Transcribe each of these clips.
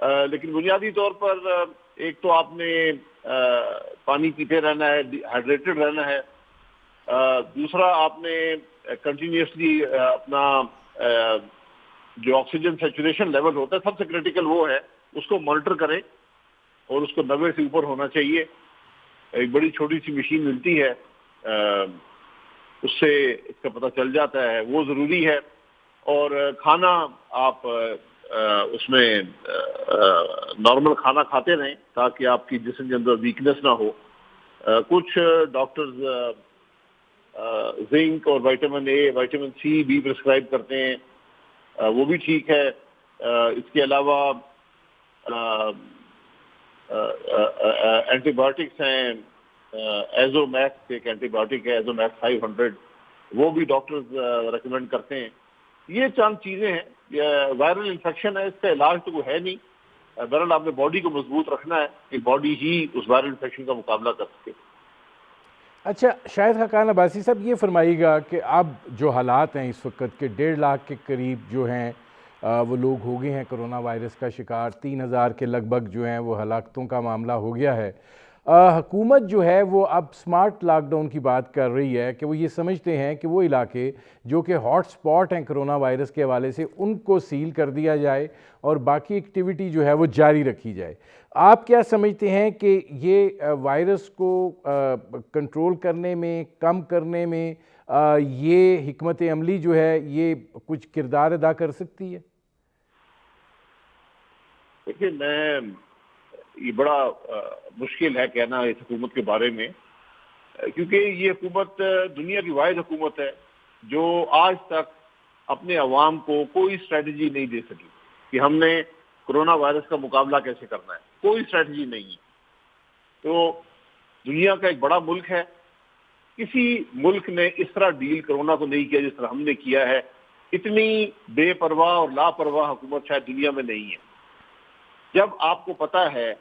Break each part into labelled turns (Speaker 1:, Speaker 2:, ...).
Speaker 1: لیکن بنیادی طور پر ایک تو آپ نے پانی پیتے رہنا ہے، ہائیڈریٹڈ رہنا ہے، دوسرا آپ نے کنٹینیوسلی اپنا جو آکسیجن سیچوریشن لیول ہوتا ہے سب سے کریٹیکل وہ ہے، اس کو مانیٹر کریں اور اس کو 90 سے اوپر ہونا چاہیے. ایک بڑی چھوٹی سی مشین ملتی ہے، اس سے اس کا پتہ چل جاتا ہے، وہ ضروری ہے. اور کھانا آپ اس میں نارمل کھانا کھاتے رہیں تاکہ آپ کی جسم کے اندر ویکنس نہ ہو. کچھ ڈاکٹرز زنک اور وائٹامن اے، وائٹامن سی بھی پرسکرائب کرتے ہیں، وہ بھی ٹھیک ہے. اس کے علاوہ اینٹی بایوٹکس ہیں، ایزو میکس ایک اینٹی بایوٹک ہے، ایزو میکس 500، وہ بھی ڈاکٹرز ریکمینڈ کرتے ہیں. یہ چند چیزیں ہیں. وائرل انفیکشن ہے، اس کا علاج تو کوئی ہے نہیں. بہرحال آپ نے باڈی کو مضبوط رکھنا ہے کہ باڈی ہی اس وائرل انفیکشن کا مقابلہ کر سکے.
Speaker 2: اچھا شاہد خاقان عباسی صاحب، یہ فرمائیے گا کہ اب جو حالات ہیں اس وقت کے 1.5 لاکھ کے قریب جو ہیں وہ لوگ ہو گئے ہیں کرونا وائرس کا شکار، 3,000 کے لگ بھگ جو ہیں وہ ہلاکتوں کا معاملہ ہو گیا ہے. حکومت جو ہے وہ اب سمارٹ لاک ڈاؤن کی بات کر رہی ہے کہ وہ یہ سمجھتے ہیں کہ وہ علاقے جو کہ ہاٹ سپاٹ ہیں کرونا وائرس کے حوالے سے ان کو سیل کر دیا جائے اور باقی ایکٹیویٹی جو ہے وہ جاری رکھی جائے. آپ کیا سمجھتے ہیں کہ یہ وائرس کو کنٹرول کرنے میں، کم کرنے میں یہ حکمت عملی جو ہے یہ کچھ کردار ادا کر سکتی ہے؟
Speaker 1: دیکھیے، یہ بڑا مشکل ہے کہنا اس حکومت کے بارے میں، کیونکہ یہ حکومت دنیا کی واحد حکومت ہے جو آج تک اپنے عوام کو کوئی اسٹریٹجی نہیں دے سکی کہ ہم نے کرونا وائرس کا مقابلہ کیسے کرنا ہے. کوئی اسٹریٹجی نہیں ہے. تو دنیا کا ایک بڑا ملک ہے، کسی ملک نے اس طرح ڈیل کرونا کو نہیں کیا جس طرح ہم نے کیا ہے. اتنی بے پرواہ اور لاپرواہ حکومت شاید دنیا میں نہیں ہے. جب آپ کو پتا ہے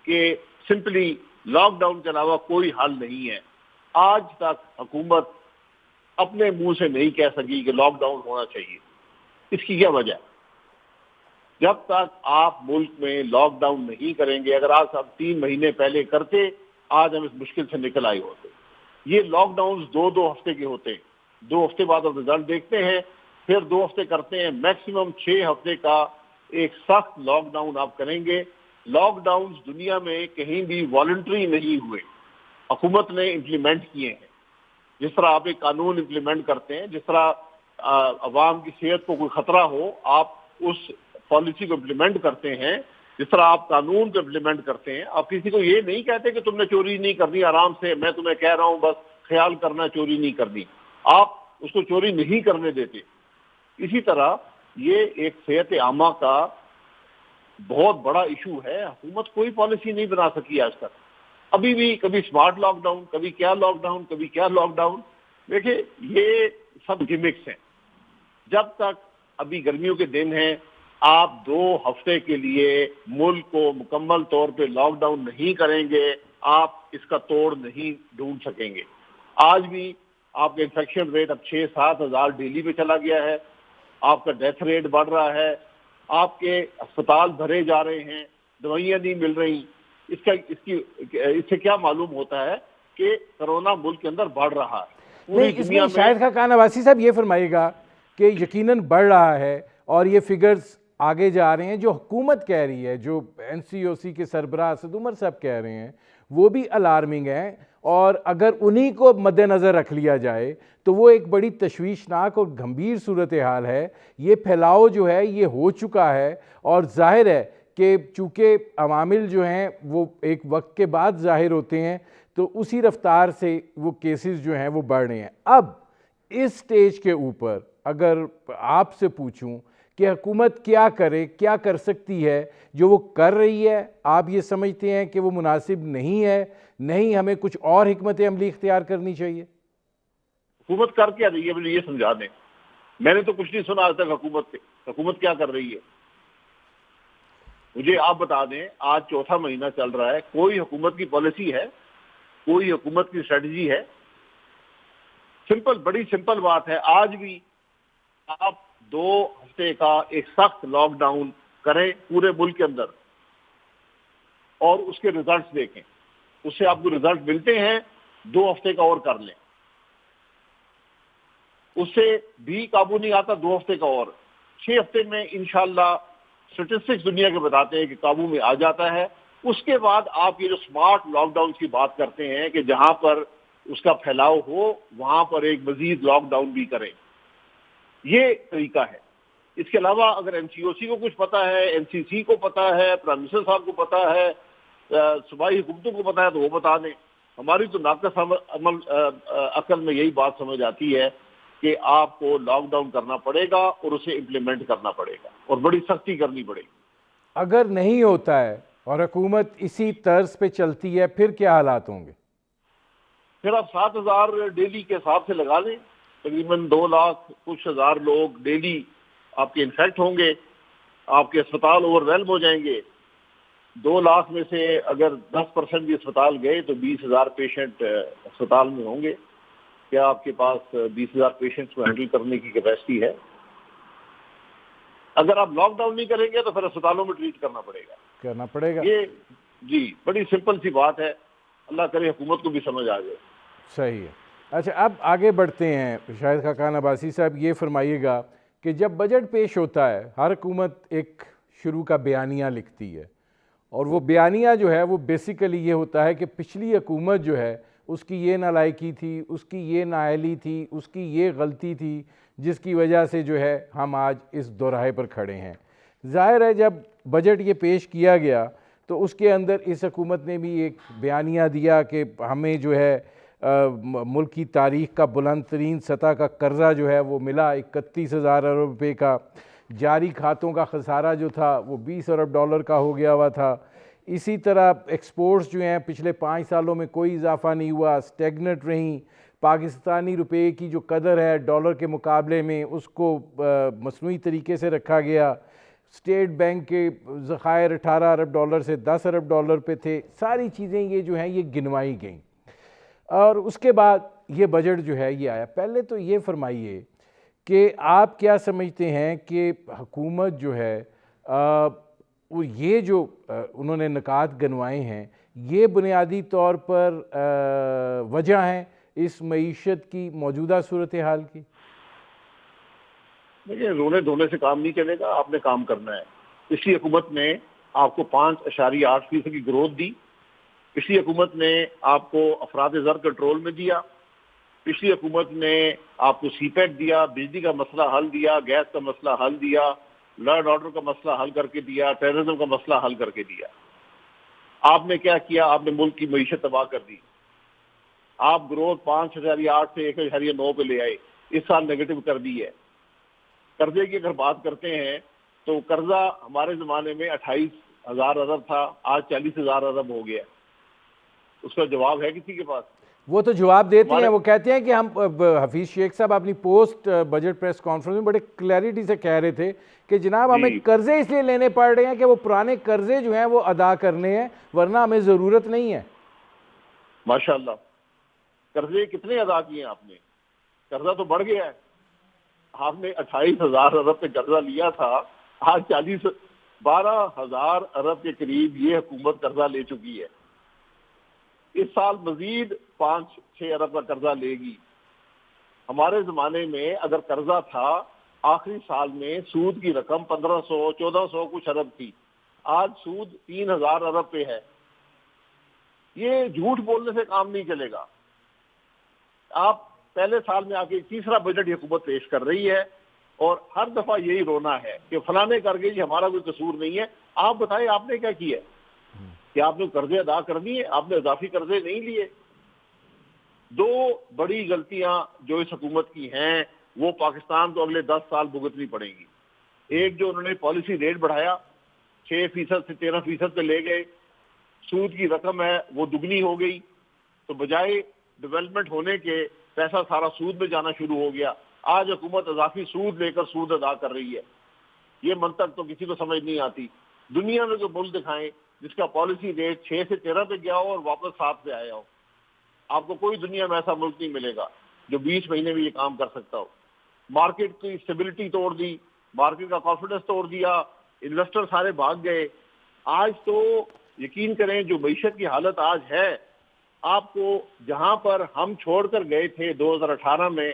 Speaker 1: کہ سمپلی لاک ڈاؤن کے علاوہ کوئی حل نہیں ہے، آج تک حکومت اپنے منہ سے نہیں کہہ سکی کہ لاک ڈاؤن ہونا چاہیے. اس کی کیا وجہ ہے؟ جب تک آپ ملک میں لاک ڈاؤن نہیں کریں گے، اگر آج آپ 3 مہینے پہلے کرتے، آج ہم اس مشکل سے نکل آئے ہوتے. یہ لاک ڈاؤن 2 ہفتے کے ہوتے ہیں. 2 ہفتے بعد آپ رزلٹ دیکھتے ہیں، پھر 2 ہفتے کرتے ہیں، میکسیمم 6 ہفتے کا ایک سخت لاک ڈاؤن آپ کریں گے. لاک ڈاؤن دنیا میں کہیں بھی والنٹری نہیں ہوئے، حکومت نے امپلیمنٹ کیے ہیں. جس طرح آپ ایک قانون امپلیمنٹ کرتے ہیں، جس طرح عوام کی صحت کو کوئی خطرہ ہو آپ اس پالیسی کو امپلیمنٹ کرتے ہیں، جس طرح آپ قانون کو امپلیمنٹ کرتے ہیں. آپ کسی کو یہ نہیں کہتے کہ تم نے چوری نہیں کرنی، آرام سے میں تمہیں کہہ رہا ہوں بس خیال کرنا، چوری نہیں کرنی. آپ اس کو چوری نہیں کرنے دیتے. اسی طرح یہ ایک صحت عامہ کا بہت بڑا ایشو ہے. حکومت کوئی پالیسی نہیں بنا سکی آج تک. ابھی بھی کبھی اسمارٹ لاک ڈاؤن، کبھی کیا لاک ڈاؤن، کبھی کیا لاک ڈاؤن. دیکھیں، یہ سب گمکس ہیں. جب تک ابھی گرمیوں کے دن ہیں، آپ 2 ہفتے کے لیے ملک کو مکمل طور پہ لاک ڈاؤن نہیں کریں گے، آپ اس کا توڑ نہیں ڈھونڈ سکیں گے. آج بھی آپ کا انفیکشن ریٹ اب 6-7 ہزار ڈیلی پہ چلا گیا ہے. آپ کا ڈیتھ ریٹ بڑھ رہا ہے. آپ کے اسپتال بھرے جا رہے ہیں، دوائیاں نہیں مل رہی. اس سے کیا معلوم ہوتا ہے کہ کرونا ملک کے اندر بڑھ رہا ہے. پوری
Speaker 2: نہیں، اس
Speaker 1: دنیا
Speaker 2: میں شاہد خاقان عباسی صاحب یہ فرمائیے گا کہ یقیناً بڑھ رہا ہے اور یہ فگرز آگے جا رہے ہیں. جو حکومت کہہ رہی ہے، جو NCOC کے سربراہ اسد عمر صاحب کہہ رہے ہیں، وہ بھی الارمنگ ہیں. اور اگر انہی کو مد نظر رکھ لیا جائے تو وہ ایک بڑی تشویشناک اور گھمبیر صورتحال ہے. یہ پھیلاؤ جو ہے یہ ہو چکا ہے اور ظاہر ہے کہ چونکہ عوامل جو ہیں وہ ایک وقت کے بعد ظاہر ہوتے ہیں تو اسی رفتار سے وہ کیسز جو ہیں وہ بڑھ رہے ہیں. اب اس سٹیج کے اوپر اگر آپ سے پوچھوں کہ حکومت کیا کرے، کیا کر سکتی ہے، جو وہ کر رہی ہے آپ یہ سمجھتے ہیں کہ وہ مناسب نہیں ہے، نہیں ہمیں کچھ اور حکمت عملی اختیار کرنی چاہیے؟
Speaker 1: حکومت کر کیا رہی ہے مجھے یہ سمجھا دیں. میں نے تو کچھ نہیں سنا آج تک حکومت سے. حکومت کیا کر رہی ہے مجھے آپ بتا دیں. آج 4تھا مہینہ چل رہا ہے، کوئی حکومت کی پالیسی ہے، کوئی حکومت کی اسٹریٹجی ہے؟ بڑی سمپل بات ہے. آج بھی آپ 2 ہفتے کا ایک سخت لاک ڈاؤن کریں پورے ملک کے اندر، اور اس کے ریزلٹس دیکھیں. اس سے آپ کو ریزلٹ ملتے ہیں 2 ہفتے کا اور کر لیں. اس سے بھی قابو نہیں آتا 2 ہفتے کا اور 6 ہفتے میں انشاءاللہ اسٹیٹسٹکس دنیا کے بتاتے ہیں کہ قابو میں آ جاتا ہے. اس کے بعد آپ یہ جو اسمارٹ لاک ڈاؤن کی بات کرتے ہیں کہ جہاں پر اس کا پھیلاؤ ہو وہاں پر ایک مزید لاک ڈاؤن بھی کریں, یہ طریقہ ہے. اس کے علاوہ اگر این سی او سی کو کچھ پتا ہے, این سی سی کو پتا ہے, پرائم منسٹر صاحب کو پتا ہے, صوبائی حکومتوں کو پتا ہے تو وہ بتا دیں. ہماری تو ناقص عقل میں یہی بات سمجھ آتی ہے کہ آپ کو لاک ڈاؤن کرنا پڑے گا اور اسے امپلیمنٹ کرنا پڑے گا اور بڑی سختی کرنی پڑے گی.
Speaker 2: اگر نہیں ہوتا ہے اور حکومت اسی طرز پہ چلتی ہے پھر کیا حالات ہوں گے؟
Speaker 1: پھر آپ 7,000 ڈیلی کے حساب سے لگا لیں, تقریباً 2 لاکھ کچھ ہزار لوگ ڈیلی آپ کے انفیکٹ ہوں گے, آپ کے اسپتال اوور ویلم ہو جائیں گے. 2 لاکھ میں سے اگر 10% بھی اسپتال گئے تو 20,000 پیشنٹ اسپتال میں ہوں گے. کیا آپ کے پاس 20,000 پیشنٹس کو ہینڈل کرنے کی کیپیسٹی ہے؟ اگر آپ لاک ڈاؤن نہیں کریں گے تو پھر اسپتالوں میں ٹریٹ کرنا پڑے گا. یہ جی بڑی سمپل سی بات ہے, اللہ کرے حکومت کو بھی سمجھ آ جائے.
Speaker 2: صحیح ہے. اچھا اب آگے بڑھتے ہیں. شاہد خاقان عباسی صاحب یہ فرمائیے گا کہ جب بجٹ پیش ہوتا ہے ہر حکومت ایک شروع کا بیانیہ لکھتی ہے, اور وہ بیانیہ جو ہے وہ بیسیکلی یہ ہوتا ہے کہ پچھلی حکومت جو ہے اس کی یہ نالائکی تھی, اس کی یہ نااہلی تھی, اس کی یہ غلطی تھی جس کی وجہ سے جو ہے ہم آج اس دوراہے پر کھڑے ہیں. ظاہر ہے جب بجٹ یہ پیش کیا گیا تو اس کے اندر اس حکومت نے بھی ایک بیانیہ دیا کہ ہمیں جو ہے ملک کی تاریخ کا بلند ترین سطح کا قرضہ جو ہے وہ ملا 31,000 ارب روپے کا. جاری کھاتوں کا خسارہ جو تھا وہ $20 ارب کا ہو گیا ہوا تھا. اسی طرح ایکسپورٹس جو ہیں پچھلے 5 سالوں میں کوئی اضافہ نہیں ہوا, اسٹیگنٹ رہیں. پاکستانی روپے کی جو قدر ہے ڈالر کے مقابلے میں اس کو مصنوعی طریقے سے رکھا گیا. اسٹیٹ بینک کے ذخائر 18 ارب ڈالر سے 10 ارب ڈالر پہ تھے. ساری چیزیں یہ جو ہیں یہ گنوائی گئیں, اور اس کے بعد یہ بجٹ جو ہے یہ آیا. پہلے تو یہ فرمائیے کہ آپ کیا سمجھتے ہیں کہ حکومت جو ہے وہ یہ جو انہوں نے نکات گنوائے ہیں یہ بنیادی طور پر وجہ ہیں اس معیشت کی موجودہ صورتحال کی؟
Speaker 1: دیکھیے رونے دھونے سے کام نہیں چلے گا, آپ نے کام کرنا ہے. پچھلی حکومت نے آپ کو 5.8% کی گروتھ دی. پچھلی حکومت نے آپ کو افراد زر کنٹرول میں دیا. پچھلی حکومت نے آپ کو سی پیک دیا, بجلی کا مسئلہ حل دیا, گیس کا مسئلہ حل دیا, لا اینڈ آرڈر کا مسئلہ حل کر کے دیا, ٹیررزم کا مسئلہ حل کر کے دیا. آپ نے کیا کیا؟ آپ نے ملک کی معیشت تباہ کر دی. آپ گروتھ 5.8 سے 1.9 پہ لے آئے, اس سال نیگیٹو کر دی ہے. قرضے کی اگر بات کرتے ہیں تو قرضہ ہمارے زمانے میں 28,000 ارب تھا, آج 40,000 ارب ہو گیا. اس کا جواب ہے کسی کے پاس؟
Speaker 2: وہ تو جواب دیتے ہیں, وہ کہتے ہیں کہ ہم حفیظ شیخ صاحب اپنی پوسٹ بجٹ پریس کانفرنس میں بڑے کلیئرٹی سے کہہ رہے تھے کہ جناب ہمیں قرضے اس لیے لینے پڑ رہے ہیں کہ وہ پرانے قرضے جو ہیں وہ ادا کرنے ہیں, ورنہ ہمیں ضرورت نہیں ہے.
Speaker 1: ماشاءاللہ. قرضے کتنے ادا کیے ہیں آپ نے؟ قرضہ تو بڑھ گیا ہے. آپ نے 28,000 ارب پہ قرضہ لیا تھا, آج 12,000 ارب کے قریب یہ حکومت قرضہ لے چکی ہے. اس سال مزید 5-6 ارب کا قرضہ لے گی. ہمارے زمانے میں اگر قرضہ تھا آخری سال میں سود کی رقم 1,500-1,400 کچھ ارب تھی, آج سود 3,000 ارب پہ ہے. یہ جھوٹ بولنے سے کام نہیں چلے گا. آپ پہلے سال میں آ کے تیسرا بجٹ یہ حکومت پیش کر رہی ہے اور ہر دفعہ یہی رونا ہے کہ فلانے کر گئی, ہمارا کوئی قصور نہیں ہے. آپ بتائیں آپ نے کیا کیا؟ کہ آپ نے قرضے ادا کر دیے, آپ نے اضافی قرضے نہیں لیے. 2 بڑی غلطیاں جو اس حکومت کی ہیں وہ پاکستان کو اگلے 10 سال بھگتنی پڑیں گی. ایک جو انہوں نے پالیسی ریٹ بڑھایا, 6% سے 13% پہ لے گئے, سود کی رقم ہے وہ دگنی ہو گئی, تو بجائے ڈیولپمنٹ ہونے کے پیسہ سارا سود میں جانا شروع ہو گیا. آج حکومت اضافی سود لے کر سود ادا کر رہی ہے. یہ منطق تو کسی کو سمجھ نہیں آتی. دنیا میں جو ملک دکھائیں جس کا پالیسی ریٹ 6 سے 13 پہ گیا ہو اور واپس 7 پہ آیا ہو, آپ کو کوئی دنیا میں ایسا ملک نہیں ملے گا جو 20 مہینے میں یہ کام کر سکتا ہو. مارکیٹ کی اسٹیبلٹی توڑ دی, مارکیٹ کا کانفیڈنس توڑ دیا, انویسٹر سارے بھاگ گئے. آج تو یقین کریں جو معیشت کی حالت آج ہے، آپ کو جہاں پر ہم چھوڑ کر گئے تھے 2018 میں،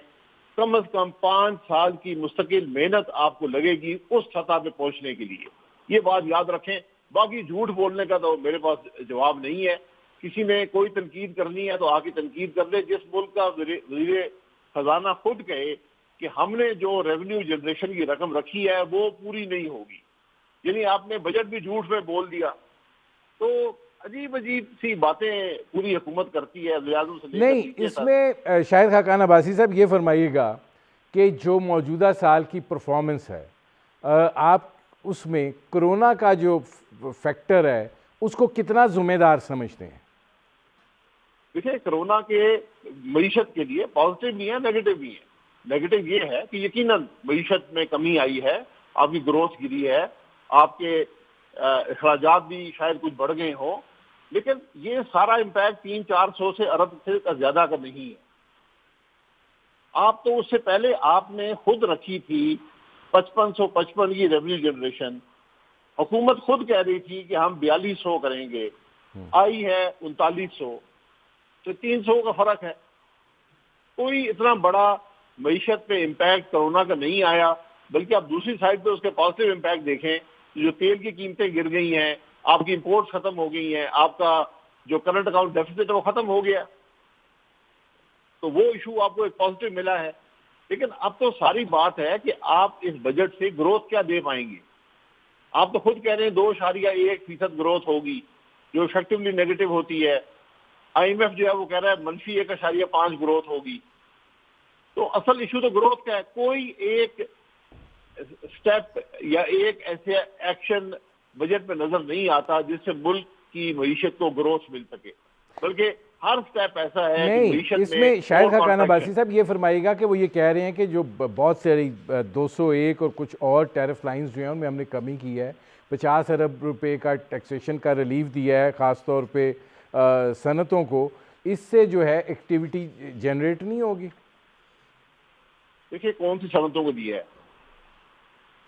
Speaker 1: کم از کم 5 سال کی مستقل محنت آپ کو لگے گی اس سطح پہ پہنچنے کے لیے. یہ بات یاد رکھیں. باقی جھوٹ بولنے کا تو میرے پاس جواب نہیں ہے. کسی نے کوئی تنقید کرنی ہے تو آ کے تنقید کر لے. جس ملک کا وزیر خزانہ خود کہے کہ ہم نے جو ریونیو جنریشن کی رقم رکھی ہے وہ پوری نہیں ہوگی، یعنی آپ نے بجٹ بھی جھوٹ میں بول دیا. تو عجیب سی باتیں پوری حکومت کرتی ہے، وزیراعظم سے لے کر
Speaker 2: نہیں،
Speaker 1: نیچے
Speaker 2: اس
Speaker 1: تک.
Speaker 2: میں شاہد خاقان عباسی صاحب یہ فرمائیے گا کہ جو موجودہ سال کی پرفارمنس ہے، آپ اس میں کرونا کا جو فیکٹر ہے اس کو کتنا ذمہ دار سمجھتے ہیں؟
Speaker 1: دیکھیں، کرونا کے معیشت کے لیے پازیٹیو بھی ہے، نیگیٹو بھی ہے. نیگیٹو یہ ہے کہ یقیناً معیشت میں کمی آئی ہے، آپ کی گروتھ گری ہے، آپ کے اخراجات بھی شاید کچھ بڑھ گئے ہوں، لیکن یہ سارا امپیکٹ 300-400 سے ارب سے زیادہ کا نہیں ہے. آپ تو اس سے پہلے آپ نے خود رکھی تھی 5555 کی ریونیو جنریشن. حکومت خود کہہ رہی تھی کہ ہم 4200 کریں گے، آئی ہے 3900. تو 300 کا فرق ہے. کوئی اتنا بڑا معیشت پہ امپیکٹ کرونا کا نہیں آیا، بلکہ آپ دوسری سائڈ پہ اس کے پازیٹیو امپیکٹ دیکھیں. جو تیل کی قیمتیں گر گئی ہیں، آپ کی امپورٹس ختم ہو گئی ہیں، آپ کا جو کرنٹ اکاؤنٹ ڈیفیسٹ ہے وہ ختم ہو گیا. تو وہ ایشو آپ کو ایک پازیٹیو ملا ہے. لیکن اب تو ساری بات ہے کہ آپ اس بجٹ سے گروتھ کیا دے پائیں گے. آپ تو خود کہہ رہے ہیں 2.1% گروتھ ہوگی، جو افیکٹولی نیگیٹو ہوتی ہے. آئی ایم ایف جو ہے وہ کہہ رہا ہے -1.5 گروتھ ہوگی. تو اصل ایشو تو گروتھ کا ہے. کوئی ایک سٹیپ یا ایک ایسے ایکشن بجٹ میں نظر نہیں آتا جس سے ملک کی معیشت کو گروتھ مل سکے، بلکہ ہر سٹیپ ایسا ہے کہ
Speaker 2: نہیں،
Speaker 1: معیشت
Speaker 2: اس میں شاہد خاقان
Speaker 1: کانٹریکشن.
Speaker 2: عباسی صاحب یہ فرمائیے گا کہ وہ یہ کہہ رہے ہیں کہ جو بہت ساری 201 اور کچھ اور ٹیرف لائنز جو ہیں ان میں ہم نے کمی کی ہے، 50 ارب روپے کا ٹیکسیشن کا ریلیف دیا ہے خاص طور پہ صنعتوں کو. اس سے جو ہے ایکٹیویٹی جنریٹ نہیں ہوگی.
Speaker 1: دیکھیے کون سی صنعتوں کو دیا ہے،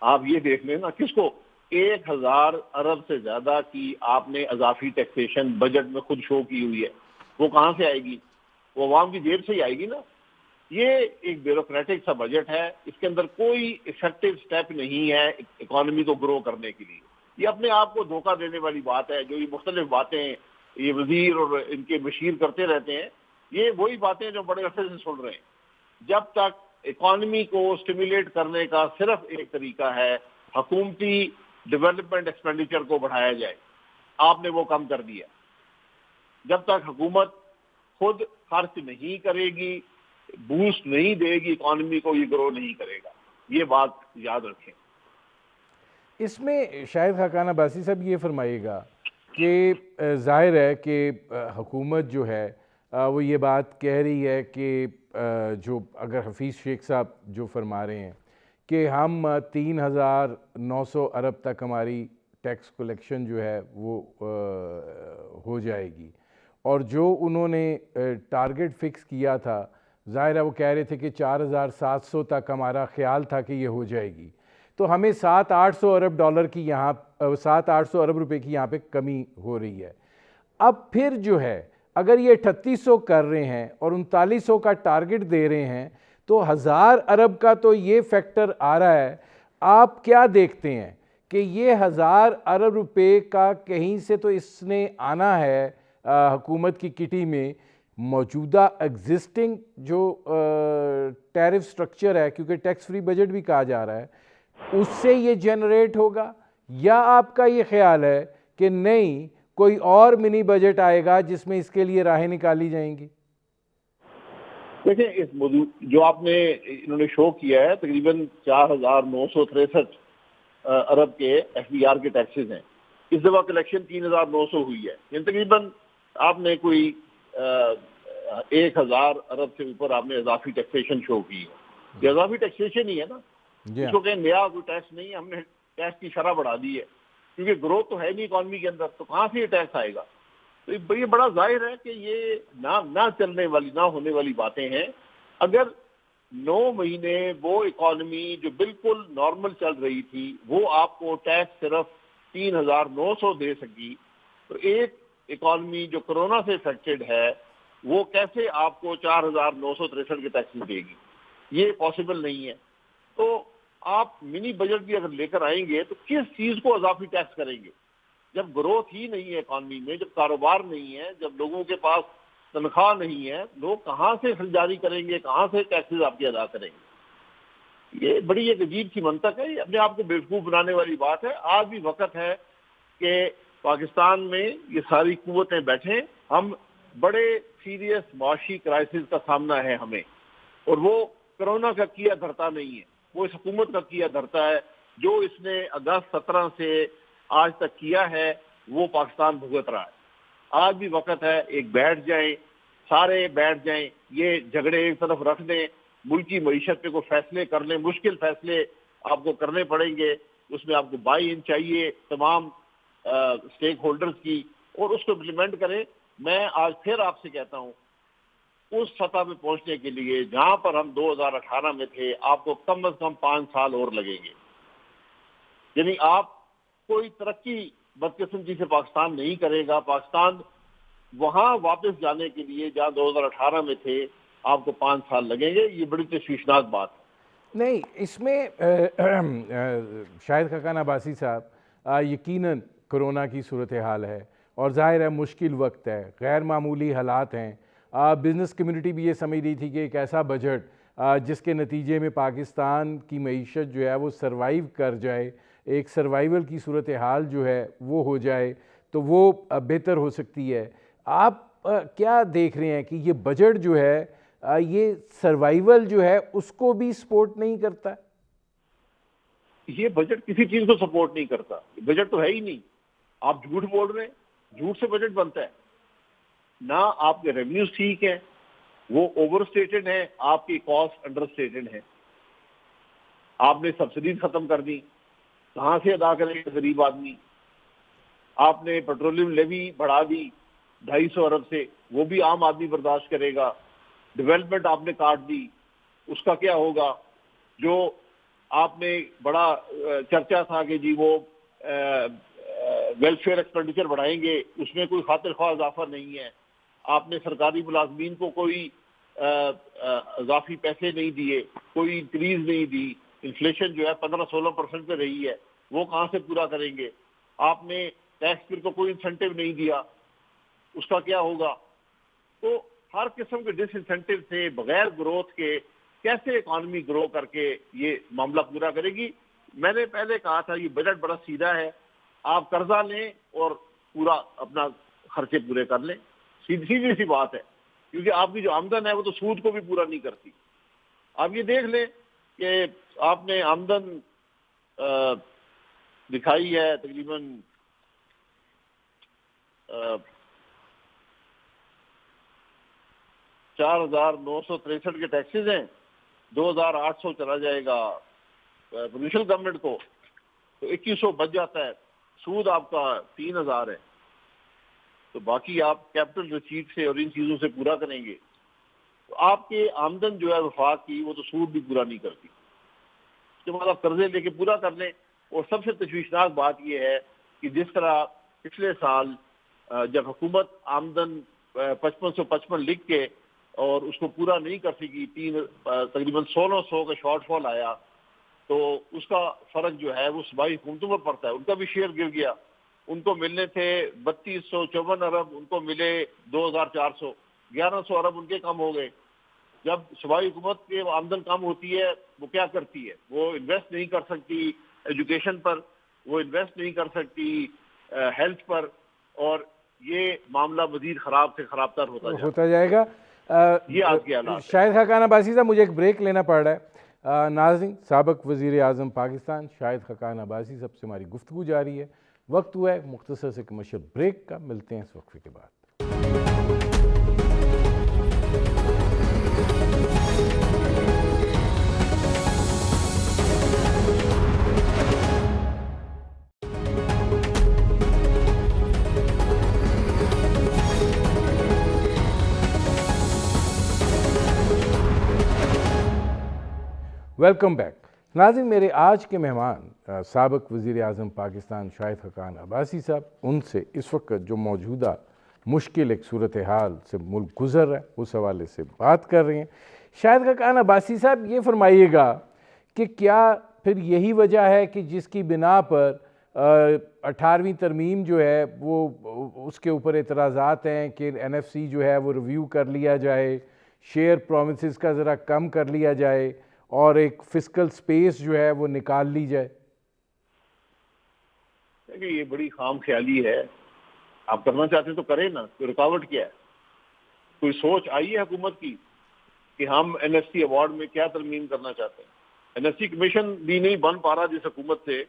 Speaker 1: آپ یہ دیکھ لیں نا. کس کو 1000 ارب سے زیادہ کی آپ نے اضافی ٹیکسیشن بجٹ میں خود شو کی ہوئی ہے. وہ کہاں سے آئے گی؟ وہ عوام کی جیب سے ہی آئے گی نا. یہ ایک بیوروکریٹک سا بجٹ ہے، اس کے اندر کوئی افیکٹو سٹیپ نہیں ہے اکانومی کو گرو کرنے کے لیے. یہ اپنے آپ کو دھوکہ دینے والی بات ہے. جو یہ مختلف باتیں یہ وزیر اور ان کے مشیر کرتے رہتے ہیں، یہ وہی باتیں جو بڑے عرصے سے سن رہے ہیں. جب تک اکانومی کو سٹیمولیٹ کرنے کا صرف ایک طریقہ ہے، حکومتی ڈیولپمنٹ ایکسپینڈیچر کو بڑھایا جائے. آپ نے وہ کم کر دیا. جب تک حکومت خود خرچ نہیں کرے گی، بوسٹ نہیں دے گی اکانومی کو، یہ گرو نہیں کرے گا. یہ بات یاد رکھیں.
Speaker 2: اس میں شاہد خاقان عباسی صاحب یہ فرمائیے گا کہ ظاہر ہے کہ حکومت جو ہے وہ یہ بات کہہ رہی ہے کہ جو اگر حفیظ شیخ صاحب جو فرما رہے ہیں کہ ہم 3900 ارب تک ہماری ٹیکس کلیکشن جو ہے وہ ہو جائے گی، اور جو انہوں نے ٹارگٹ فکس کیا تھا، ظاہر ہے وہ کہہ رہے تھے کہ 4700 تک ہمارا خیال تھا کہ یہ ہو جائے گی. تو ہمیں 700-800 ارب ڈالر کی یہاں 700-800 ارب روپے کی یہاں پہ کمی ہو رہی ہے. اب پھر جو ہے اگر یہ 3800 کر رہے ہیں اور 3900 کا ٹارگٹ دے رہے ہیں تو 1000 ارب کا تو یہ فیکٹر آ رہا ہے. آپ کیا دیکھتے ہیں کہ یہ 1000 ارب روپے کا کہیں سے تو اس نے آنا ہے حکومت کی کٹی میں؟ موجودہ ایگزسٹنگ جو ٹیرف سٹرکچر ہے، کیونکہ ٹیکس فری بجٹ بھی کہا جا رہا ہے، اس سے یہ جنریٹ ہوگا، یا آپ کا یہ خیال ہے کہ نہیں کوئی اور منی بجٹ آئے گا جس میں اس کے لیے راہیں نکالی جائیں گی؟
Speaker 1: دیکھیں، اس موضوع جو آپ نے انہوں نے شو کیا ہے تقریباً 4963 ارب کے ایف بی آر کے ٹیکسز ہیں. اس دفعہ کلیکشن 3900 ہوئی ہے. یعنی تقریباً آپ نے کوئی 1000 ارب سے اوپر آپ نے اضافی ٹیکسیشن شو کی ہے. یہ اضافی ٹیکسیشن ہی ہے نا. اس کو کہیں نیا کوئی ٹیکس نہیں ہے، ہم نے ٹیکس کی شرح بڑھا دی ہے کیونکہ گروتھ تو ہے نہیں اکانومی کے اندر. تو کہاں سے یہ ٹیکس آئے گا؟ تو یہ بڑا ظاہر ہے کہ یہ نہ چلنے والی، نہ ہونے والی باتیں ہیں. اگر 9 مہینے وہ اکانومی جو بالکل نارمل چل رہی تھی وہ آپ کو ٹیکس صرف 3900 دے سکی، تو ایک اکانومی جو کرونا سے افیکٹڈ ہے وہ کیسے آپ کو 4,963 کے ٹیکسز دے گی؟ یہ پاسبل نہیں ہے. تو آپ منی بجٹ بھی اگر لے کر آئیں گے تو کس چیز کو اضافی ٹیکس کریں گے؟ جب گروتھ ہی نہیں ہے اکانومی میں، جب کاروبار نہیں ہے، جب لوگوں کے پاس تنخواہ نہیں ہے، لوگ کہاں سے خریداری کریں گے، کہاں سے ٹیکسز آپ کے ادا کریں گے؟ یہ بڑی ایک عجیب سی منطق ہے، یہ اپنے آپ کو بیوقوف بنانے والی بات ہے. آج بھی وقت ہے کہ پاکستان میں یہ ساری قوتیں بیٹھیں. ہم بڑے سیریس معاشی کرائسس کا سامنا ہے ہمیں، اور وہ کرونا کا کیا دھرتا نہیں ہے، وہ اس حکومت کا کیا دھرتا ہے. جو اس نے اگست 17 سے آج تک کیا ہے وہ پاکستان بھگت رہا ہے. آج بھی وقت ہے ایک بیٹھ جائیں، سارے بیٹھ جائیں، یہ جھگڑے ایک طرف رکھ دیں، ملکی معیشت پہ کوئی فیصلے کر لیں. مشکل فیصلے آپ کو کرنے پڑیں گے، اس میں آپ کو بائی ان چاہیے تمام اسٹیک ہولڈرز کی، اور اس کو امپلیمنٹ کریں. میں آج پھر آپ سے کہتا ہوں، اس سطح پہ پہنچنے کے لیے جہاں پر ہم 2018 میں تھے، آپ کو کم از کم 5 سال اور لگیں گے. یعنی آپ کوئی ترقی بدقسمتی سے پاکستان نہیں کرے گا. پاکستان وہاں واپس جانے کے لیے جہاں 2018 میں تھے آپ کو 5 سال لگیں گے. یہ بڑی تشویشناک بات ہے.
Speaker 2: نہیں، اس میں شاہد خاقان عباسی صاحب، یقیناً کرونا کی صورتحال ہے اور ظاہر ہے مشکل وقت ہے، غیر معمولی حالات ہیں. بزنس کمیونٹی بھی یہ سمجھ رہی تھی کہ ایک ایسا بجٹ جس کے نتیجے میں پاکستان کی معیشت جو ہے وہ سروائیو کر جائے، ایک سروائیول کی صورتحال جو ہے وہ ہو جائے تو وہ بہتر ہو سکتی ہے. آپ کیا دیکھ رہے ہیں کہ یہ بجٹ جو ہے یہ سروائیول جو ہے اس کو بھی سپورٹ نہیں کرتا؟
Speaker 1: یہ بجٹ کسی چیز کو سپورٹ نہیں کرتا. بجٹ تو ہے ہی نہیں. آپ جھوٹ بول رہے ہیں، جھوٹ سے بجٹ بنتا ہے. نہ آپ کے ریونیوز ٹھیک ہیں، وہ اوور اسٹیٹڈ ہیں، آپ کی کاسٹ انڈر اسٹیٹڈ ہے. آپ نے سبسڈیز ختم کر دی، کہاں سے ادا کرے گا غریب آدمی؟ آپ نے پیٹرولیم لیوی بڑھا دی 250 ارب سے، وہ بھی عام آدمی برداشت کرے گا. ڈیولپمنٹ آپ نے کاٹ دی، اس کا کیا ہوگا؟ جو آپ نے بڑا چرچا تھا کہ جی وہ ویلفیئر ایکسپینڈیچر بڑھائیں گے، اس میں کوئی خاطر خواہ اضافہ نہیں ہے. آپ نے سرکاری ملازمین کو کوئی اضافی پیسے نہیں دیے، کوئی انکریز نہیں دی. انفلیشن جو ہے 15-16% پہ رہی ہے، وہ کہاں سے پورا کریں گے؟ آپ نے ٹیکس پیئر کو کوئی انسینٹیو نہیں دیا، اس کا کیا ہوگا؟ تو ہر قسم کے ڈس انسینٹیو سے بغیر گروتھ کے کیسے اکانومی گرو کر کے یہ معاملہ پورا کرے گی؟ میں نے پہلے کہا تھا یہ بجٹ بڑا سیدھا ہے. آپ قرضہ لیں اور پورا اپنا خرچے پورے کر لیں. سیدھی سی بات ہے، کیونکہ آپ کی جو آمدن ہے وہ تو سود کو بھی پورا نہیں کرتی. آپ یہ دیکھ لیں کہ آپ نے آمدن دکھائی ہے تقریباً 4,963 کے ٹیکسز ہیں. 2,800 چلا جائے گا پروونشل گورنمنٹ کو، تو 2,100 بچ جاتا ہے. سود آپ کا 3,000 ہے، تو باقی آپ کیپٹل ریسیٹ سے اور ان چیزوں سے پورا کریں گے. تو آپ کے آمدن جو ہے وفاق کی، وہ تو سود بھی پورا نہیں کرتی. اس کے بعد آپ قرضے لے کے پورا کر لیں. اور سب سے تشویشناک بات یہ ہے کہ جس طرح پچھلے سال جب حکومت آمدن 5555 لکھ کے اور اس کو پورا نہیں کر سکی، تقریباً 1,600 کا شارٹ فال آیا، تو اس کا فرق جو ہے وہ صوبائی حکومتوں پر پڑتا ہے. ان کا بھی شیئر گر گیا. ان کو ملنے تھے 3,254 ارب، ان کو ملے 2,400، 1,100 ارب ان کے کم ہو گئے. جب صوبائی حکومت کی آمدن کم ہوتی ہے وہ کیا کرتی ہے؟ وہ انویسٹ نہیں کر سکتی ایجوکیشن پر، وہ انویسٹ نہیں کر سکتی ہیلتھ پر، اور یہ معاملہ مزید خراب سے خراب تر ہوتا
Speaker 2: جائے گا.
Speaker 1: یہ آج کے حالات.
Speaker 2: شاہد خاقان عباسی صاحب، مجھے ایک بریک لینا پڑ رہا ہے. ناظرین، سابق وزیر اعظم پاکستان شاہد خاقان عباسی صاحب سے ہماری گفتگو جاری ہے. وقت ہوا ہے مختصر سے کمرشل بریک کا. ملتے ہیں اس وقفے کے بعد. Welcome back. ناظرین، میرے آج کے مہمان سابق وزیر اعظم پاکستان شاہد خاقان عباسی صاحب، ان سے اس وقت جو موجودہ مشکل ایک صورتحال سے ملک گزر رہا ہے اس حوالے سے بات کر رہے ہیں۔ شاہد خاقان عباسی صاحب، یہ فرمائیے گا کہ کیا پھر یہی وجہ ہے کہ جس کی بنا پر 18ویں ترمیم جو ہے وہ اس کے اوپر اعتراضات ہیں کہ NFC جو ہے وہ ریویو کر لیا جائے، شیئر پرومسز کا ذرا کم کر لیا جائے اور ایک فسکل سپیس جو ہے وہ نکال لی جائے؟
Speaker 1: دیکھیں، یہ بڑی خام خیالی ہے۔ آپ کرنا چاہتے ہیں تو کریں نا، کوئی رکاوٹ کیا ہے؟ کوئی سوچ آئی ہے حکومت کی کہ ہم NFC ایوارڈ میں کیا ترمیم کرنا چاہتے ہیں؟ NFC کمیشن بھی نہیں بن پا رہا جس حکومت سے،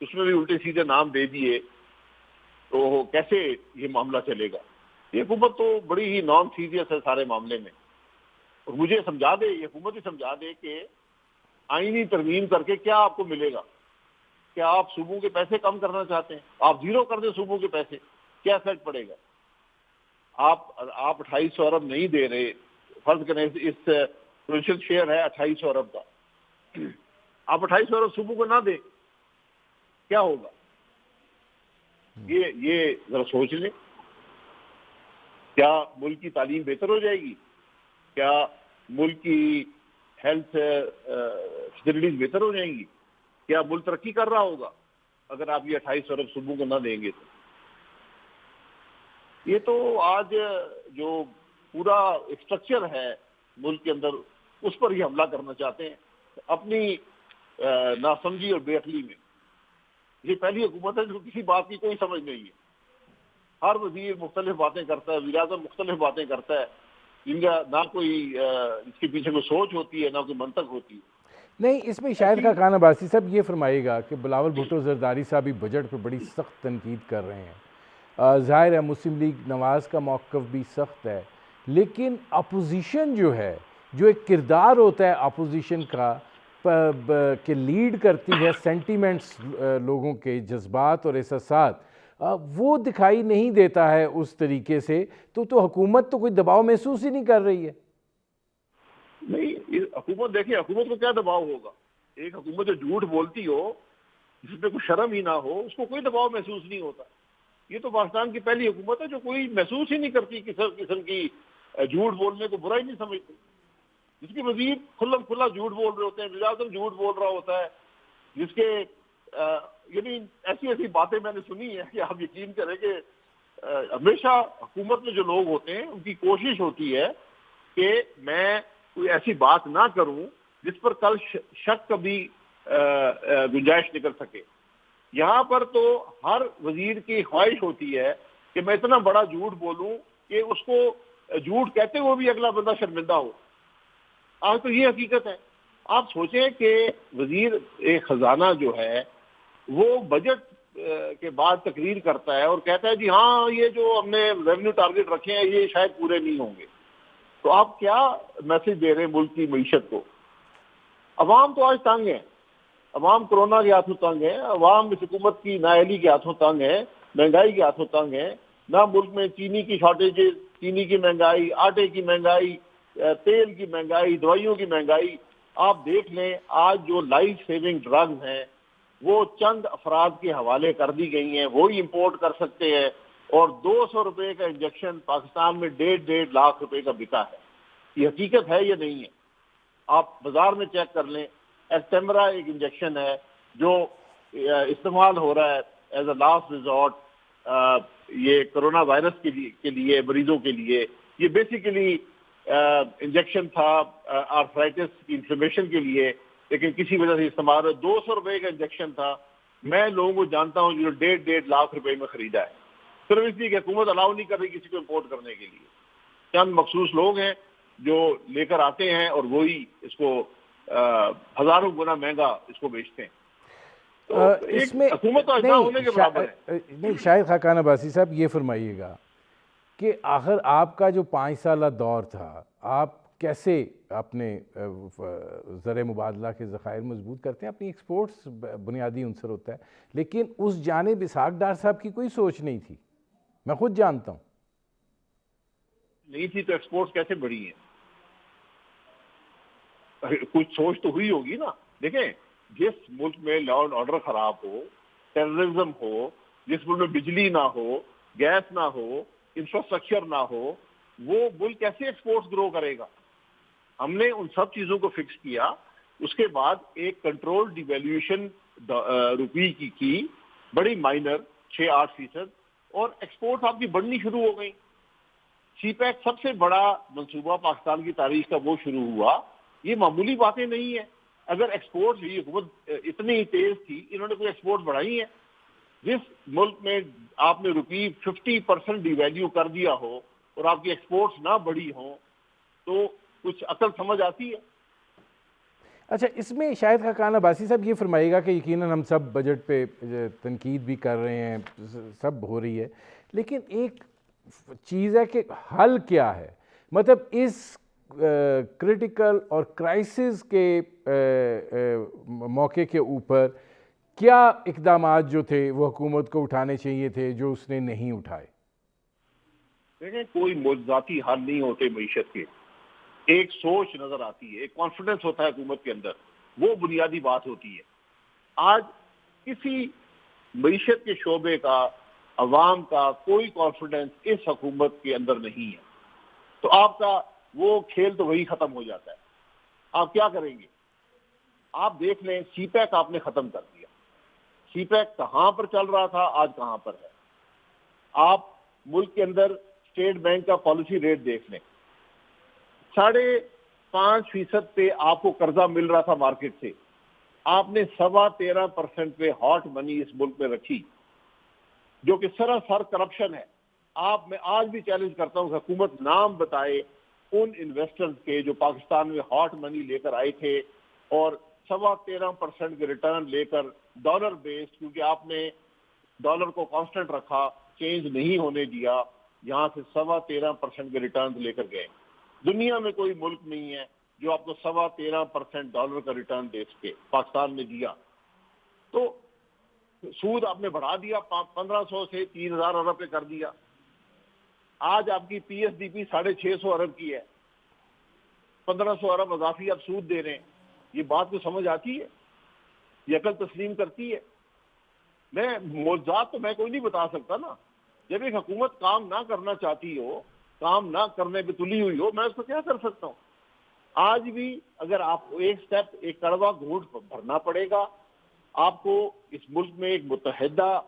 Speaker 1: اس میں بھی الٹے سیدھے نام دے دیے، تو کیسے یہ معاملہ چلے گا؟ یہ حکومت تو بڑی ہی نان سیریس ہے سارے معاملے میں، اور مجھے سمجھا دے، یہ حکومت ہی سمجھا دے کہ آئینی ترمیم کر کے کیا آپ کو ملے گا؟ کیا آپ صوبوں کے پیسے کم کرنا چاہتے ہیں؟ آپ زیرو کر دیں صوبوں کے پیسے، کیا افیکٹ پڑے گا؟ آپ 2800 ارب نہیں دے رہے، فرض کریں اس پرووینشل شیئر ہے 2800 ارب کا، آپ 2800 ارب صوبوں کو نہ دیں، کیا ہوگا؟ یہ ذرا سوچ لیں۔ کیا ملک کی تعلیم بہتر ہو جائے گی؟ کیا ملک کی ہیلتھ فیسلٹیز بہتر ہو جائیں گی؟ کیا ملک ترقی کر رہا ہوگا اگر آپ یہ 2800 ارب صوبوں کو نہ دیں گے؟ یہ تو آج جو پورا اسٹرکچر ہے ملک کے اندر، اس پر ہی حملہ کرنا چاہتے ہیں اپنی ناسمجھی اور بے عقلی میں۔ یہ پہلی حکومت ہے جس کو کسی بات کی کوئی سمجھ نہیں ہے۔ ہر وزیر مختلف باتیں کرتا ہے، وزیر اعظم مختلف باتیں کرتا ہے، جن کا نہ کوئی اس کے پیچھے کوئی سوچ ہوتی ہے، نہ کوئی منطق ہوتی ہے۔
Speaker 2: نہیں، اس میں شاہد خاقان عباسی صاحب یہ فرمائیے گا کہ بلاول بھٹو زرداری صاحب بھی بجٹ پر بڑی سخت تنقید کر رہے ہیں، ظاہر ہے مسلم لیگ نواز کا موقف بھی سخت ہے، لیکن اپوزیشن جو ہے، جو ایک کردار ہوتا ہے اپوزیشن کا کہ لیڈ کرتی ہے سینٹیمنٹس، لوگوں کے جذبات اور احساسات، وہ دکھائی نہیں دیتا ہے اس طریقے سے، تو حکومت تو کوئی دباؤ محسوس ہی نہیں کر رہی ہے۔
Speaker 1: نہیں، حکومت دیکھیں، حکومت کو کیا دباؤ ہوگا؟ ایک حکومت جو جھوٹ بولتی ہو، جس پہ کوئی شرم ہی نہ ہو، اس کو کوئی دباؤ محسوس نہیں ہوتا۔ یہ تو پاکستان کی پہلی حکومت ہے جو کوئی محسوس ہی نہیں کرتی قسم کی جھوٹ بولنے کو برا ہی نہیں سمجھتی، جس کے وزیر کھلم کھلا جھوٹ بول رہے ہوتے ہیں، وزیر اعظم جھوٹ بول رہا ہوتا ہے، جس کے یعنی ایسی باتیں میں نے سنی ہے کہ آپ یقین کریں کہ ہمیشہ حکومت میں جو لوگ ہوتے ہیں ان کی کوشش ہوتی ہے کہ میں کوئی ایسی بات نہ کروں جس پر کل شک کبھی گنجائش نکل سکے۔ یہاں پر تو ہر وزیر کی خواہش ہوتی ہے کہ میں اتنا بڑا جھوٹ بولوں کہ اس کو جھوٹ کہتے ہوئے بھی اگلا بندہ شرمندہ ہو۔ آج تو یہ حقیقت ہے۔ آپ سوچیں کہ وزیر ایک خزانہ جو ہے وہ بجٹ کے بعد تقریر کرتا ہے اور کہتا ہے جی ہاں یہ جو ہم نے ریونیو ٹارگٹ رکھے ہیں یہ شاید پورے نہیں ہوں گے، تو آپ کیا میسج دے رہے ہیں ملک کی معیشت کو؟ عوام تو آج تنگ ہے، عوام کرونا کے ہاتھوں تنگ ہے، عوام اس حکومت کی نااہلی کے ہاتھوں تنگ ہے، مہنگائی کے ہاتھوں تنگ ہے، نہ ملک میں چینی کی شارٹیجز، چینی کی مہنگائی، آٹے کی مہنگائی، تیل کی مہنگائی، دوائیوں کی مہنگائی۔ آپ دیکھ لیں آج جو لائف سیونگ ڈرگز ہیں وہ چند افراد کے حوالے کر دی گئی ہیں، وہی امپورٹ کر سکتے ہیں، اور 200 روپے کا انجیکشن پاکستان میں 1.5 لاکھ روپے کا بکا ہے۔ یہ حقیقت ہے یا نہیں ہے؟ آپ بازار میں چیک کر لیں۔ ایسٹیمرا ایک انجیکشن ہے جو استعمال ہو رہا ہے ایز اے لاسٹ ریزورٹ یہ کرونا وائرس کے لیے مریضوں کے لیے۔ یہ بیسیکلی انجیکشن تھا آرتھرائٹس کی انفلیمیشن کے لیے، لیکن کسی وجہ سے استعمال 200 روپے کا انجیکشن تھا۔ میں لوگوں کو جانتا ہوں جو 1.5 لاکھ روپے میں خریدا ہے، صرف اس لیے کہ حکومت الاؤ نہیں کر رہی کسی کو امپورٹ کرنے کے لیے۔ چند مخصوص لوگ ہیں جو لے کر آتے ہیں اور وہی اس کو ہزاروں گنا مہنگا اس کو بیچتے ہیں۔ تو
Speaker 2: اس میں
Speaker 1: حکومت تو ایسا ہونے کے برابر ہے۔
Speaker 2: نہیں، شاہد خاقان عباسی صاحب یہ فرمائیے گا کہ آخر آپ کا جو 5 سالہ دور تھا، آپ کیسے اپنے زر مبادلہ کے ذخائر مضبوط کرتے ہیں؟ اپنی ایکسپورٹس بنیادی عنصر ہوتا ہے، لیکن اس جانب اسحاق ڈار صاحب کی کوئی سوچ نہیں تھی، میں خود جانتا ہوں۔
Speaker 1: نہیں تھی تو ایکسپورٹس کیسے بڑھی ہیں؟ کچھ سوچ تو ہوئی ہوگی نا۔ دیکھیں جس ملک میں لا اینڈ آرڈر خراب ہو, ٹیررزم ہو, جس ملک میں بجلی نہ ہو, گیس نہ ہو, انفراسٹرکچر نہ ہو, وہ ملک کیسے ایکسپورٹس گرو کرے گا؟ ہم نے ان سب چیزوں کو فکس کیا. اس کے بعد ایک کنٹرول ڈیویلیویشن روپی کی بڑی مائنر 6-8%, اور ایکسپورٹ آپ کی بڑھنی شروع ہو گئی. سی پیک سب سے بڑا منصوبہ پاکستان کی تاریخ کا وہ شروع ہوا. یہ معمولی باتیں نہیں ہیں. اگر ایکسپورٹ یہ حکومت اتنی تیز تھی, انہوں نے کوئی ایکسپورٹ بڑھائی ہے؟ جس ملک میں آپ نے روپی 50% ڈیویلیو کر دیا ہو اور آپ کی ایکسپورٹس نہ بڑھی ہوں, تو کچھ عقل سمجھ آتی ہے؟
Speaker 2: اچھا, اس میں شاہد خاقان عباسی صاحب یہ فرمائے گا کہ یقیناً ہم سب بجٹ پہ تنقید بھی کر رہے ہیں, سب ہو رہی ہے, لیکن ایک چیز ہے کہ حل کیا ہے؟ مطلب اس کرٹیکل اور کرائسس کے موقع کے اوپر کیا اقدامات جو تھے وہ حکومت کو اٹھانے چاہیے تھے جو اس نے نہیں اٹھائے؟
Speaker 1: دیکھیں, کوئی موجزاتی حل نہیں ہوتے معیشت کے. ایک سوچ نظر آتی ہے, ایک کانفیڈنس ہوتا ہے حکومت کے اندر, وہ بنیادی بات ہوتی ہے. آج کسی معیشت کے شعبے کا, عوام کا کوئی کانفیڈنس اس حکومت کے اندر نہیں ہے, تو آپ کا وہ کھیل تو وہی ختم ہو جاتا ہے. آپ کیا کریں گے؟ آپ دیکھ لیں, سی پیک آپ نے ختم کر دیا. سی پیک کہاں پر چل رہا تھا, آج کہاں پر ہے. آپ ملک کے اندر اسٹیٹ بینک کا پالیسی ریٹ دیکھ لیں, 5.5% پہ آپ کو قرضہ مل رہا تھا مارکیٹ سے. آپ نے 13.25% پہ ہاٹ منی اس ملک میں رکھی, جو کہ سراسر کرپشن ہے. میں آج بھی چیلنج کرتا ہوں کہ حکومت نام بتائے ان انویسٹرز کے جو پاکستان میں ہاٹ منی لے کر آئے تھے اور 13.25% کے ریٹرن لے کر ڈالر بیسڈ, کیونکہ آپ نے ڈالر کو کانسٹنٹ رکھا, چینج نہیں ہونے دیا, یہاں سے 13.25% کے ریٹرن لے کر گئے. دنیا میں کوئی ملک نہیں ہے جو آپ کو 13.25% ڈالر کا ریٹرن دے سکے, پاکستان نے دیا. تو سود آپ نے بڑھا دیا, 1500 سے 3000 ارب پہ کر دیا. آج آپ کی پی ایس ڈی پی 650 ارب کی ہے, 1500 ارب اضافی آپ سود دے رہے ہیں. یہ بات کو سمجھ آتی ہے؟ یہ عقل تسلیم کرتی ہے؟ میں موضوعات تو میں کوئی نہیں بتا سکتا نا. جب ایک حکومت کام نہ کرنا چاہتی ہو, کام نہ کرنے پہ تلی ہوئی ہو, میں اس کو کیا کر سکتا ہوں؟ آج بھی اگر آپ کو ایک سٹیپ, ایک کڑوا گھونٹ بھرنا پڑے گا, آپ کو اس ملک میں ایک متحدہ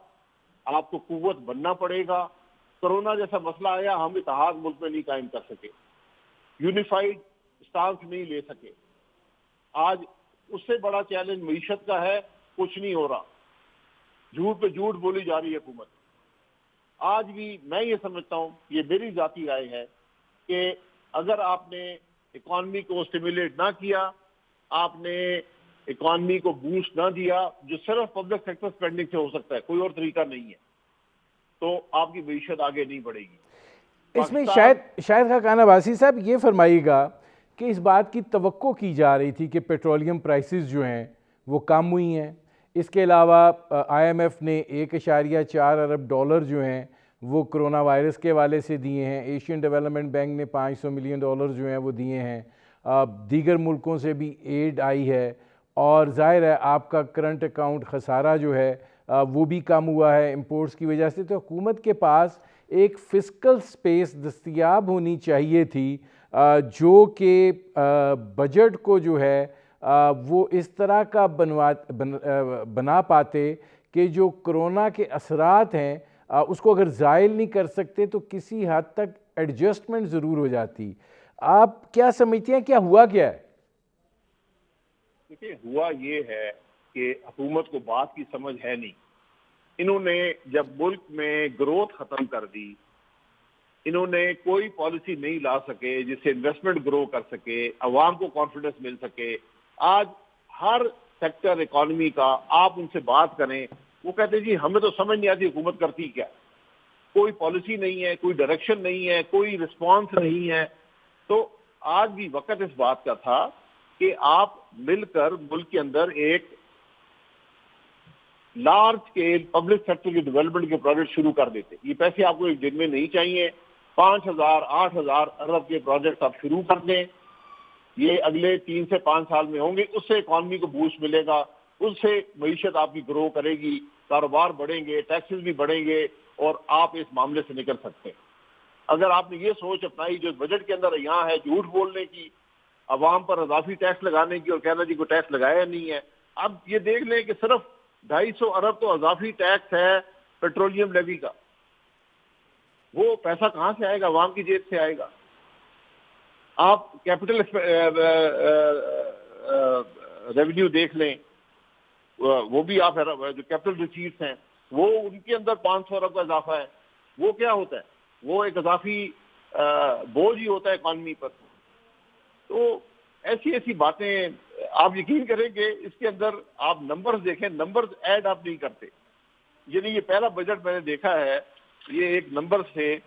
Speaker 1: آپ کو قوت بننا پڑے گا. کرونا جیسا مسئلہ آیا, ہم اتحاد ملک میں نہیں قائم کر سکے, یونیفائڈ اسٹانس نہیں لے سکے. آج اس سے بڑا چیلنج معیشت کا ہے, کچھ نہیں ہو رہا, جھوٹ پہ جھوٹ بولی جا رہی ہے حکومت. آج بھی میں یہ سمجھتا ہوں, یہ میری ذاتی رائے ہے, کہ اگر آپ نے اکانومی کو اسٹیمولیٹ نہ کیا, آپ نے اکانومی کو بوسٹ نہ دیا, جو صرف پبلک سیکٹر سپینڈنگ سے ہو سکتا ہے, کوئی اور طریقہ نہیں ہے, تو آپ کی معیشت آگے نہیں بڑھے گی.
Speaker 2: اس میں شاہد خاقان عباسی صاحب یہ فرمائیے گا کہ اس بات کی توقع کی جا رہی تھی کہ پیٹرولیم پرائسز جو ہیں وہ کم ہوئی ہیں. اس کے علاوہ آئی ایم ایف نے 1.4 ارب ڈالر جو ہیں وہ کرونا وائرس کے حوالے سے دیے ہیں. ایشین ڈیولپمنٹ بینک نے 500 ملین ڈالر جو ہیں وہ دیے ہیں. دیگر ملکوں سے بھی ایڈ آئی ہے, اور ظاہر ہے آپ کا کرنٹ اکاؤنٹ خسارہ جو ہے وہ بھی کم ہوا ہے امپورٹس کی وجہ سے. تو حکومت کے پاس ایک فسکل سپیس دستیاب ہونی چاہیے تھی, جو کہ بجٹ کو جو ہے وہ اس طرح کا بنا پاتے کہ جو کرونا کے اثرات ہیں اس کو اگر زائل نہیں کر سکتے تو کسی حد تک ایڈجسٹمنٹ ضرور ہو جاتی. آپ کیا سمجھتے ہیں, کیا ہوا کیا ہے؟
Speaker 1: دیکھیں, ہوا یہ ہے کہ حکومت کو بات کی سمجھ ہے نہیں. انہوں نے جب ملک میں گروتھ ختم کر دی, انہوں نے کوئی پالیسی نہیں لا سکے جس سے انویسٹمنٹ گرو کر سکے, عوام کو کانفیڈنس مل سکے. آج ہر سیکٹر اکانومی کا آپ ان سے بات کریں, وہ کہتے ہیں جی ہمیں تو سمجھ نہیں آتی حکومت کرتی کیا, کوئی پالیسی نہیں ہے, کوئی ڈائریکشن نہیں ہے, کوئی رسپانس نہیں ہے. تو آج بھی وقت اس بات کا تھا کہ آپ مل کر ملک کے اندر ایک لارج اسکیل پبلک سیکٹر کی ڈیولپمنٹ کے پروجیکٹ شروع کر دیتے. یہ پیسے آپ کو ایک دن میں نہیں چاہیے, 5,000-8,000 ارب کے پروجیکٹ آپ شروع کر دیں. یہ اگلے 3 سے 5 سال میں ہوں گے, اس سے اکانومی کو بوسٹ ملے گا, اس سے معیشت آپ کی گرو کرے گی, کاروبار بڑھیں گے, ٹیکسز بھی بڑھیں گے, اور آپ اس معاملے سے نکل سکتے ہیں. اگر آپ نے یہ سوچ اپنائی جو بجٹ کے اندر یہاں ہے جھوٹ بولنے کی, عوام پر اضافی ٹیکس لگانے کی, اور کہنا جی کوئی ٹیکس لگایا نہیں ہے. اب یہ دیکھ لیں کہ صرف 250 ارب تو اضافی ٹیکس ہے پیٹرولیم لیوی کا. وہ پیسہ کہاں سے آئے گا؟ عوام کی جیب سے آئے گا. آپ کیپٹل ریونیو دیکھ لیں, وہ بھی آپ جو کیپٹل ریسیٹس ہیں وہ ان کے اندر 500 ارب کا اضافہ ہے. وہ کیا ہوتا ہے؟ وہ ایک اضافی بوجھ ہی ہوتا ہے اکانومی پر. تو ایسی ایسی باتیں آپ یقین کریں کہ اس کے اندر آپ نمبرز دیکھیں, نمبرز ایڈ آپ نہیں کرتے. یعنی یہ پہلا بجٹ میں نے دیکھا ہے, یہ ایک نمبر سے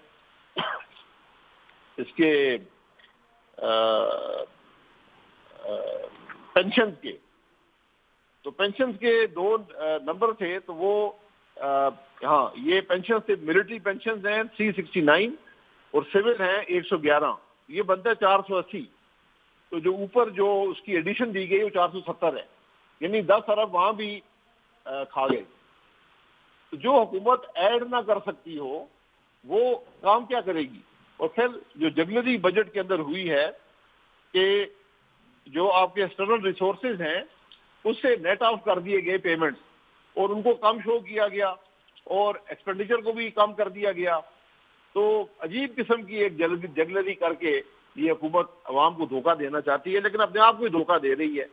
Speaker 1: اس کے پینشن کے, تو پینشن کے 2 نمبر تھے. تو وہ ہاں یہ پینشن سے ملٹری پینشن ہیں 369 اور سول ہیں 111, یہ بنتا ہے 480. تو جو اوپر جو اس کی ایڈیشن دی گئی وہ 470 ہے, یعنی 10 ارب وہاں بھی کھا گئے. تو جو حکومت ایڈ نہ کر سکتی ہو وہ کام کیا کرے گی؟ اور پھر جو جگلری بجٹ کے اندر ہوئی ہے کہ جو آپ کے ایکسٹرنل ریسورسز ہیں اس سے نیٹ آف کر دیے گئے پیمنٹس, اور ان کو کم شو کیا گیا اور ایکسپینڈیچر کو بھی کم کر دیا گیا. تو عجیب قسم کی ایک جگلری کر کے یہ حکومت عوام کو دھوکہ دینا چاہتی ہے, لیکن اپنے آپ کو ہی دھوکہ دے رہی ہے.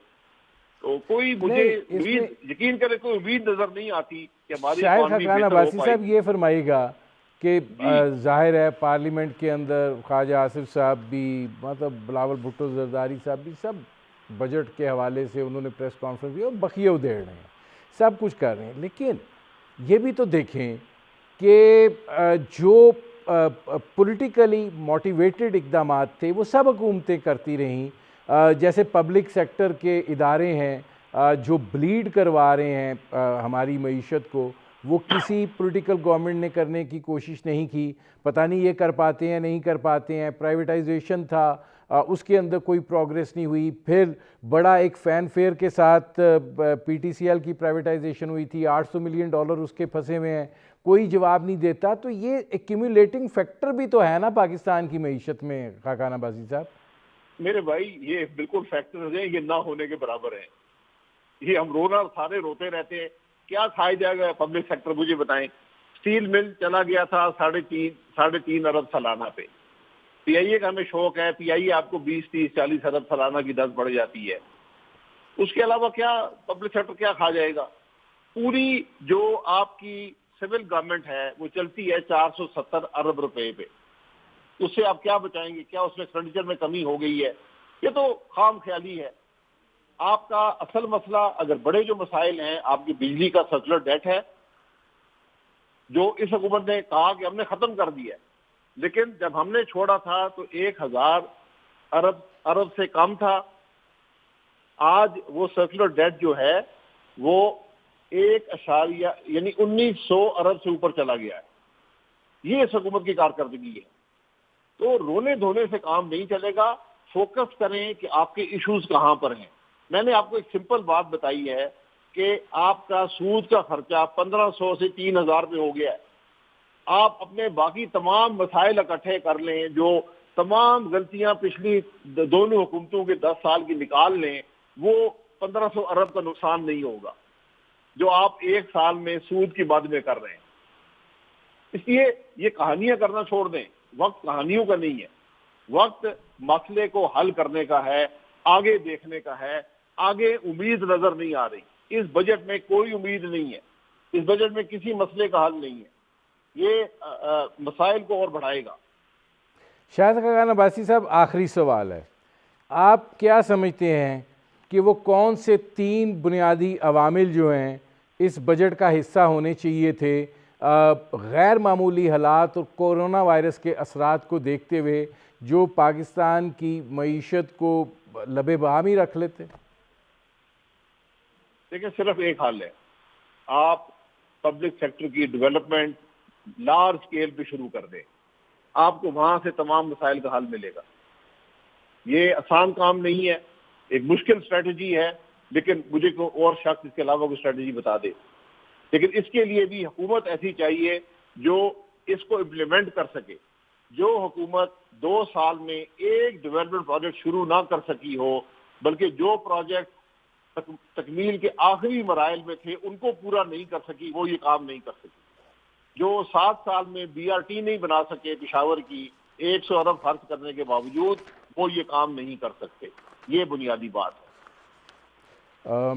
Speaker 1: تو کوئی مجھے امید, یقین کرے کوئی امید نظر نہیں آتی کہ ہماری اکانومی
Speaker 2: خاقان
Speaker 1: بہتر ہو
Speaker 2: عباسی
Speaker 1: پائے
Speaker 2: صاحب
Speaker 1: گی.
Speaker 2: یہ فرمائیے گا کہ ظاہر ہے پارلیمنٹ کے اندر خواجہ آصف صاحب بھی, مطلب بلاول بھٹو زرداری صاحب بھی, سب بجٹ کے حوالے سے انہوں نے پریس کانفرنس کی اور بخیے ادھیڑ رہے ہیں, سب کچھ کر رہے ہیں. لیکن یہ بھی تو دیکھیں کہ جو پولیٹیکلی موٹیویٹڈ اقدامات تھے وہ سب حکومتیں کرتی رہیں. جیسے پبلک سیکٹر کے ادارے ہیں جو بلیڈ کروا رہے ہیں ہماری معیشت کو, وہ کسی پولیٹیکل گورنمنٹ نے کرنے کی کوشش نہیں کی. پتہ نہیں یہ کر پاتے ہیں نہیں کر پاتے ہیں. پرائیویٹائزیشن تھا, اس کے اندر کوئی پروگریس نہیں ہوئی. پھر بڑا ایک فین فیئر کے ساتھ پی ٹی سی ایل کی پرائیویٹائزیشن ہوئی تھی, $800 ملین اس کے پھنسے ہوئے ہیں, کوئی جواب نہیں دیتا. تو یہ ایکیومولیٹنگ فیکٹر بھی تو ہے نا پاکستان کی معیشت میں خاقان عباسی صاحب.
Speaker 1: میرے بھائی یہ بالکل فیکٹرز ہیں, یہ نہ ہونے کے برابر ہیں. یہ ہم رونا سارے روتے رہتے ہیں, کیا کھایا جائے گا پبلک سیکٹر؟ مجھے بتائیں. اسٹیل مل چلا گیا تھا 3.5 ارب سالانہ پہ. پی آئی اے کا ہمیں شوق ہے, پی آئی اے آپ کو 20, 30, 40 ارب سالانہ کی دست بڑھ جاتی ہے. اس کے علاوہ کیا پبلک سیکٹر کیا کھا جائے گا؟ پوری جو آپ کی سول گورنمنٹ ہے وہ چلتی ہے 470 ارب روپے پہ. اس سے آپ کیا بچائیں گے؟ کیا اس میں ایکسپینڈیچر میں کمی ہو گئی ہے؟ یہ تو خام خیالی ہے. آپ کا اصل مسئلہ اگر بڑے جو مسائل ہیں, آپ کی بجلی کا سرکولر ڈیٹ ہے جو اس حکومت نے کہا کہ ہم نے ختم کر دیا ہے, لیکن جب ہم نے چھوڑا تھا تو 1000 ارب سے کم تھا. آج وہ سرکولر ڈیٹ جو ہے وہ 1900 ارب سے اوپر چلا گیا ہے. یہ اس حکومت کی کارکردگی ہے. تو رونے دھونے سے کام نہیں چلے گا. فوکس کریں کہ آپ کے ایشوز کہاں پر ہیں. میں نے آپ کو ایک سمپل بات بتائی ہے کہ آپ کا سود کا خرچہ 1500 سے 3000 پہ ہو گیا ہے. آپ اپنے باقی تمام مسائل اکٹھے کر لیں, جو تمام غلطیاں پچھلی دونوں حکومتوں کے 10 سال کی نکال لیں, وہ 1500 ارب کا نقصان نہیں ہوگا جو آپ ایک سال میں سود کی مد میں کر رہے ہیں. اس لیے یہ کہانیاں کرنا چھوڑ دیں. وقت کہانیوں کا نہیں ہے, وقت مسئلے کو حل کرنے کا ہے, آگے دیکھنے کا ہے. آگے امید نظر نہیں آ رہی. اس بجٹ میں کوئی امید نہیں ہے, اس بجٹ میں کسی مسئلے کا حل نہیں ہے. یہ مسائل کو اور بڑھائے گا.
Speaker 2: شاہد خاقان عباسی صاحب, آخری سوال ہے, آپ کیا سمجھتے ہیں کہ وہ کون سے 3 بنیادی عوامل جو ہیں اس بجٹ کا حصہ ہونے چاہیے تھے غیر معمولی حالات اور کورونا وائرس کے اثرات کو دیکھتے ہوئے جو پاکستان کی معیشت کو لبے بہامی رکھ لیتے؟
Speaker 1: دیکھیں صرف ایک حل ہے, آپ پبلک سیکٹر کی ڈیولپمنٹ لارج اسکیل پہ شروع کر دیں. آپ کو وہاں سے تمام مسائل کا حل ملے گا. یہ آسان کام نہیں ہے, ایک مشکل اسٹریٹجی ہے, لیکن مجھے کوئی اور شخص اس کے علاوہ کوئی اسٹریٹجی بتا دے. لیکن اس کے لیے بھی حکومت ایسی چاہیے جو اس کو امپلیمنٹ کر سکے. جو حکومت 2 سال میں ایک ڈیولپمنٹ پروجیکٹ شروع نہ کر سکی ہو، بلکہ جو پروجیکٹ تکمیل کے آخری مراحل میں تھے ان کو پورا نہیں کر سکی، وہ یہ کام نہیں کر سکی. جو 7 سال میں BRT نہیں بنا سکے پشاور کی 100 ارب خرچ کرنے کے باوجود، وہ یہ کام نہیں کر سکتے. یہ بنیادی بات ہے.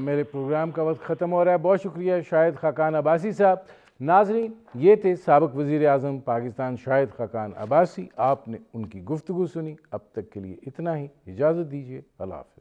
Speaker 2: میرے پروگرام کا وقت ختم ہو رہا ہے. بہت شکریہ شاہد خاقان عباسی صاحب. ناظرین، یہ تھے سابق وزیر اعظم پاکستان شاہد خاقان عباسی. آپ نے ان کی گفتگو سنی. اب تک کے لیے اتنا ہی. اجازت دیجیے. اللہ حافظ.